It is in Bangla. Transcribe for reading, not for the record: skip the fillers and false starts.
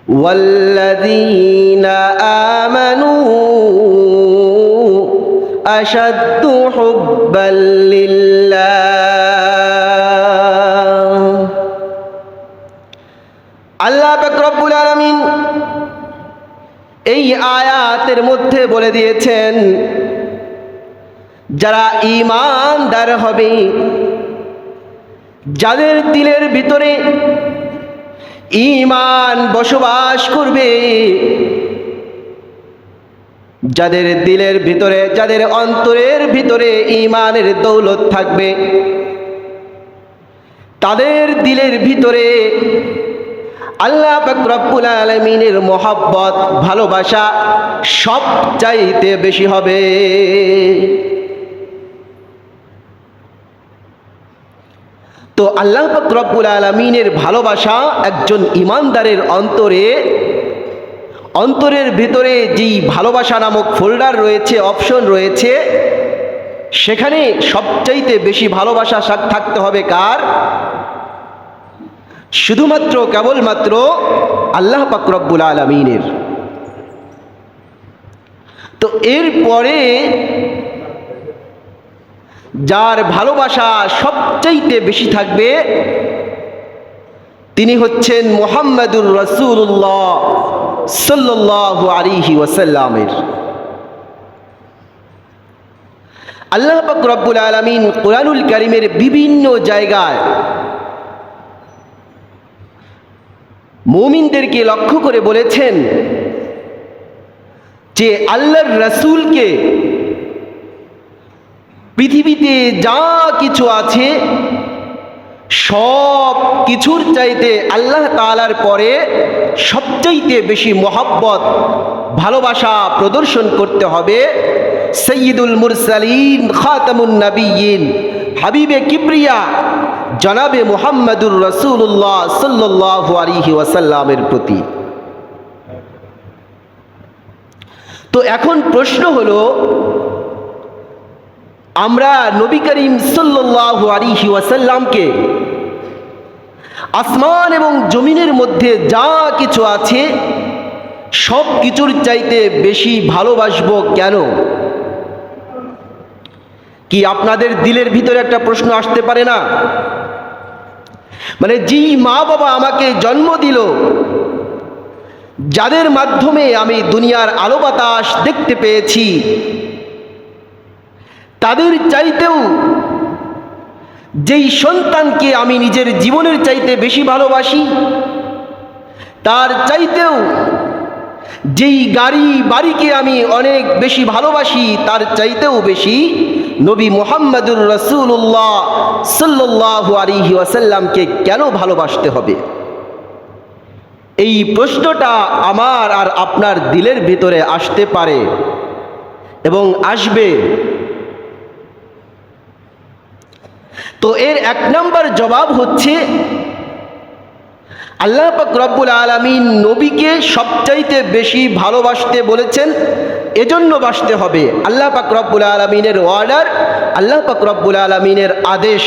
ওয়াল্লাযীনা আমানু আশাদ্দু হুব্বাল লিল্লাহ। আল্লাহ পাক রব্বুল আলামিন এই আয়াতের মধ্যে বলে দিয়েছেন, যারা ঈমানদার হবে, যাদের দিলের ভিতরে ঈমান বসবাস করবে, যাদের দিলের ভিতরে, যাদের অন্তরের ভিতরে ঈমানের দৌলত থাকবে, তাদের দিলের ভিতরে আল্লাহ পাক রব্বুল আলামিনের মহব্বত, ভালোবাসা সব চাইতে বেশি হবে। তো আল্লাহ পাক রব্বুল আলামিনের ভালোবাসা একজন ঈমানদারের অন্তরের ভিতরে যেই ভালোবাসা নামক ফোল্ডার রয়েছে, অপশন রয়েছে, সেখানে সবচাইতে বেশি ভালোবাসা থাকতে হবে কার? শুধুমাত্র কেবলমাত্র আল্লাহ পাক রব্বুল আলামিনের। তো এরপরে যার ভালোবাসা সবচাইতে বেশি থাকবে তিনি হচ্ছেন মুহাম্মাদুর রাসূলুল্লাহ সাল্লাল্লাহু আলাইহি ওয়াসাল্লামের। আল্লাহ পাক রব্বুল আলামিন কুরআনুল কারীমের বিভিন্ন জায়গায় মুমিনদেরকে লক্ষ্য করে বলেছেন যে আল্লাহর রাসূলকে পৃথিবীতে যা কিছু আছে সব কিছুর চাইতে আল্লাহ তাআলার পরে সবচাইতে বেশি মহব্বত, ভালোবাসা প্রদর্শন করতে হবে সাইয়্যিদুল মুরসালিন, খাতামুন নবিয়্যিন, হাবিবে কিবরিয়া জনাবে মুহাম্মাদুর রাসূলুল্লাহ সাল্লাল্লাহু আলাইহি ওয়াসাল্লামের প্রতি। তো এখন প্রশ্ন হলো, আমরা নবী করিম সাল্লাল্লাহু আলাইহি ওয়াসাল্লামকে আসমান এবং জমিনের মধ্যে যা কিছু আছে সব কিছুর চাইতে বেশি ভালোবাসবো কেন? কি আপনাদের দিলের ভিতরে একটা প্রশ্ন আসতে পারে না? মানে যেই মা বাবা আমাকে জন্ম দিল, যাদের মাধ্যমে আমি দুনিয়ার আলো বাতাস দেখতে পেয়েছি, তাদের চাইতেও যেই সন্তানকে আমি নিজের জীবনের চাইতে বেশি ভালোবাসি, তার চাইতেও যেই গাড়ি বাড়িকে আমি অনেক বেশি ভালোবাসি, তার চাইতেও বেশি নবী মুহাম্মাদুর রাসূলুল্লাহ সাল্লাল্লাহু আলাইহি ওয়াসাল্লামকে কেন ভালোবাসতে হবে? এই প্রশ্নটা আমার আর আপনার দিলের ভিতরে আসতে পারে এবং আসবে। তো এর এক নম্বর জবাব হচ্ছে, আল্লাহ পাক রব্বুল আলামিন নবীকে সবচাইতে বেশি ভালোবাসতে বলেছেন, এজন্য বাসতে হবে। আল্লাহ পাক রব্বুল আলামিনের অর্ডার, আল্লাহ পাক রব্বুল আলামিনের আদেশ,